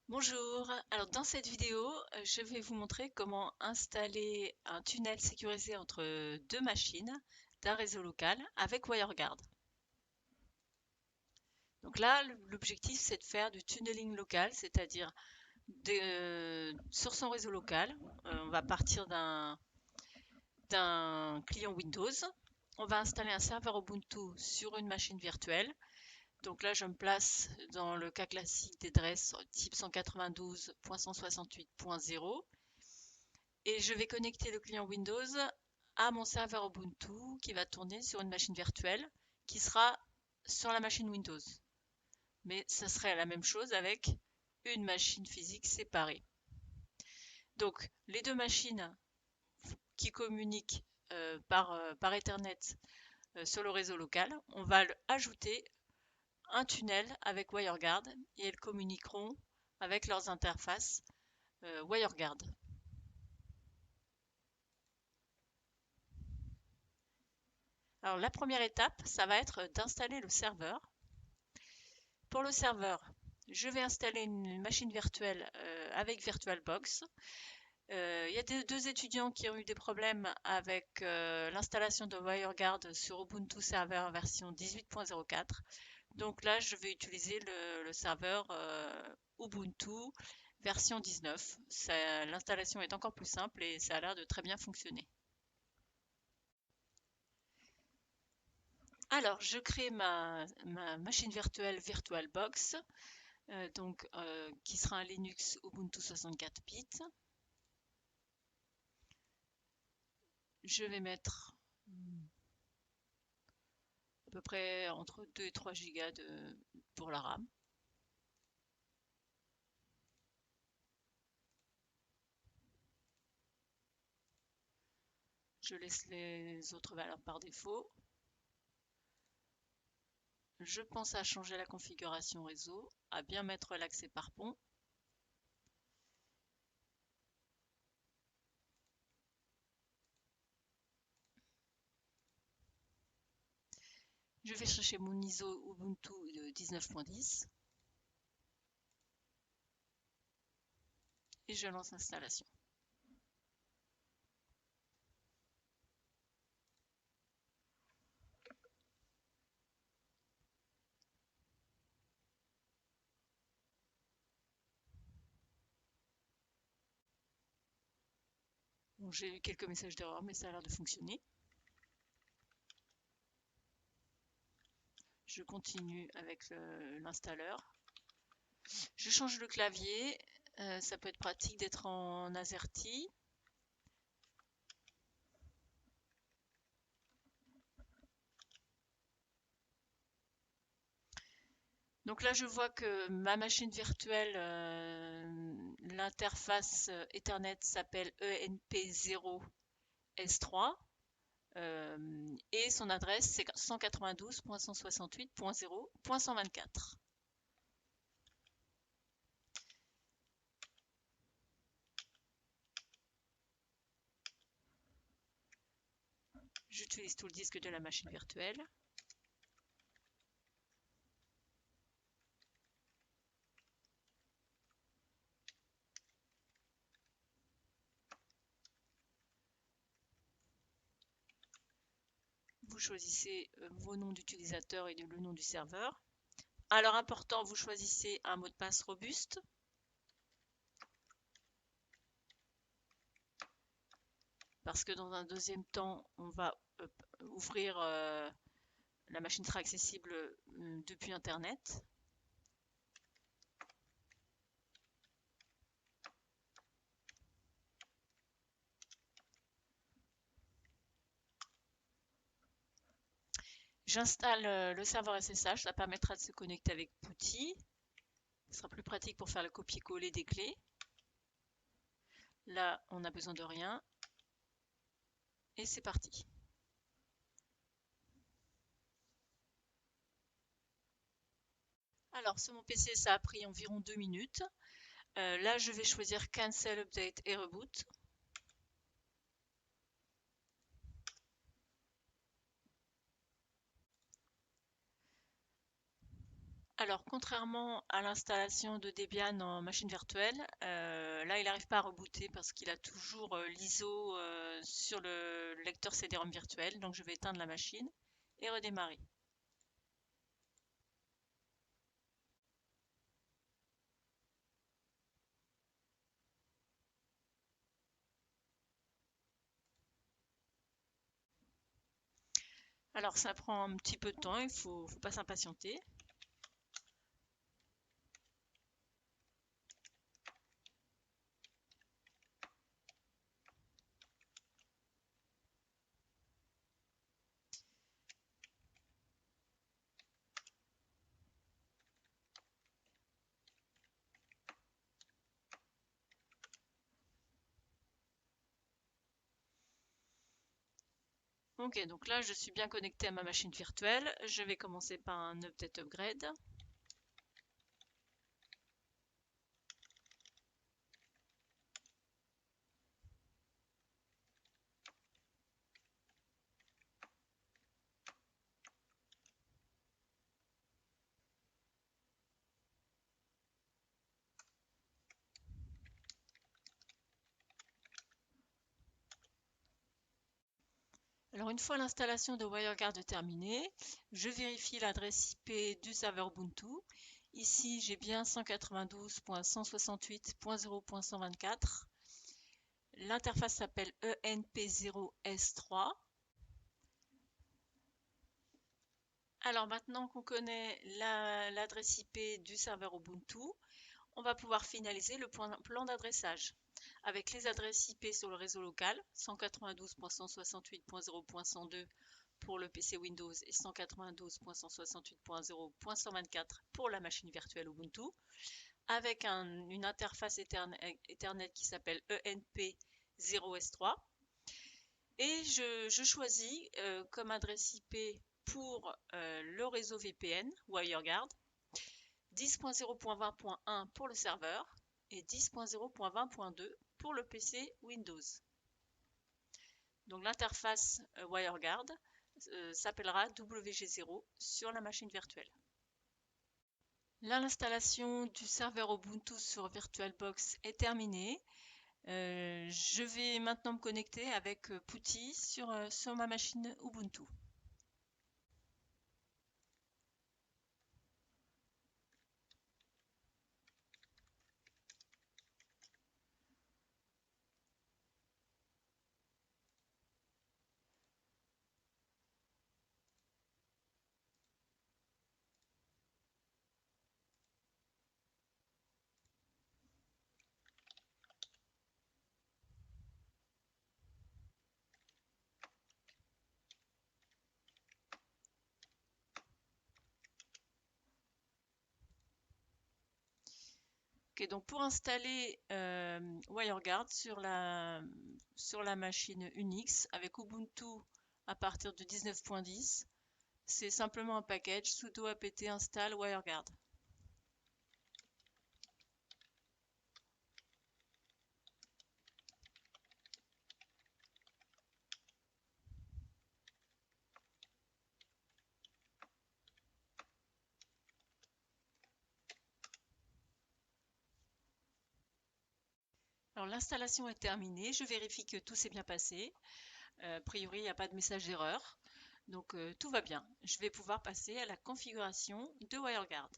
Bonjour, alors dans cette vidéo, je vais vous montrer comment installer un tunnel sécurisé entre deux machines d'un réseau local avec WireGuard. Donc là, l'objectif c'est de faire du tunneling local, c'est-à-dire sur son réseau local, on va partir d'un client Windows, on va installer un serveur Ubuntu sur une machine virtuelle. Donc là, je me place dans le cas classique des adresses type 192.168.0 et je vais connecter le client Windows à mon serveur Ubuntu qui va tourner sur une machine virtuelle qui sera sur la machine Windows. Mais ça serait la même chose avec une machine physique séparée. Donc les deux machines qui communiquent par Ethernet sur le réseau local, on va ajouter un tunnel avec WireGuard et elles communiqueront avec leurs interfaces WireGuard. Alors la première étape, ça va être d'installer le serveur. Pour le serveur, je vais installer une machine virtuelle avec VirtualBox. Il y a deux étudiants qui ont eu des problèmes avec l'installation de WireGuard sur Ubuntu Server version 18.04. Donc là, je vais utiliser le serveur Ubuntu version 19. L'installation est encore plus simple et ça a l'air de très bien fonctionner. Alors, je crée ma machine virtuelle VirtualBox, qui sera un Linux Ubuntu 64 bits. Je vais mettre à peu près entre 2 et 3 gigas pour la RAM. Je laisse les autres valeurs par défaut. Je pense à changer la configuration réseau, à bien mettre l'accès par pont. Je vais chercher mon ISO Ubuntu de 19.10 et je lance l'installation. Bon, j'ai eu quelques messages d'erreur, mais ça a l'air de fonctionner. Je continue avec l'installeur. Je change le clavier. Ça peut être pratique d'être en AZERTY. Donc là, je vois que ma machine virtuelle, l'interface Ethernet s'appelle ENP0S3 et son adresse c'est 192.168.0.124. J'utilise tout le disque de la machine virtuelle. Vous choisissez vos noms d'utilisateurs et le nom du serveur. Alors important, vous choisissez un mot de passe robuste. Parce que dans un deuxième temps, on va ouvrir, la machine sera accessible depuis Internet. J'installe le serveur SSH, ça permettra de se connecter avec PuTTY. Ce sera plus pratique pour faire le copier-coller des clés. Là, on n'a besoin de rien. Et c'est parti. Alors, sur mon PC, ça a pris environ 2 minutes. Là, je vais choisir Cancel, Update et Reboot. Alors, contrairement à l'installation de Debian en machine virtuelle, là, il n'arrive pas à rebooter parce qu'il a toujours l'ISO sur le lecteur CD-ROM virtuel. Donc, je vais éteindre la machine et redémarrer. Alors, ça prend un petit peu de temps, faut pas s'impatienter. Ok, donc là, je suis bien connecté à ma machine virtuelle. Je vais commencer par un update upgrade. Alors une fois l'installation de WireGuard terminée, je vérifie l'adresse IP du serveur Ubuntu. Ici, j'ai bien 192.168.0.124. L'interface s'appelle ENP0S3. Alors maintenant qu'on connaît l'adresse IP du serveur Ubuntu, on va pouvoir finaliser le plan d'adressage avec les adresses IP sur le réseau local 192.168.0.102 pour le PC Windows et 192.168.0.124 pour la machine virtuelle Ubuntu, avec une interface Ethernet qui s'appelle ENP0S3. Et je choisis comme adresse IP pour le réseau VPN WireGuard 10.0.20.1 pour le serveur et 10.0.20.2 pour le PC Windows. Donc l'interface WireGuard s'appellera WG0 sur la machine virtuelle. Là, l'installation du serveur Ubuntu sur VirtualBox est terminée. Je vais maintenant me connecter avec PuTTY sur ma machine Ubuntu. Ok, donc pour installer WireGuard sur la machine Unix avec Ubuntu à partir de 19.10, c'est simplement un package sudo apt install WireGuard. Alors l'installation est terminée, je vérifie que tout s'est bien passé. A priori, il n'y a pas de message d'erreur. Donc tout va bien. Je vais pouvoir passer à la configuration de WireGuard.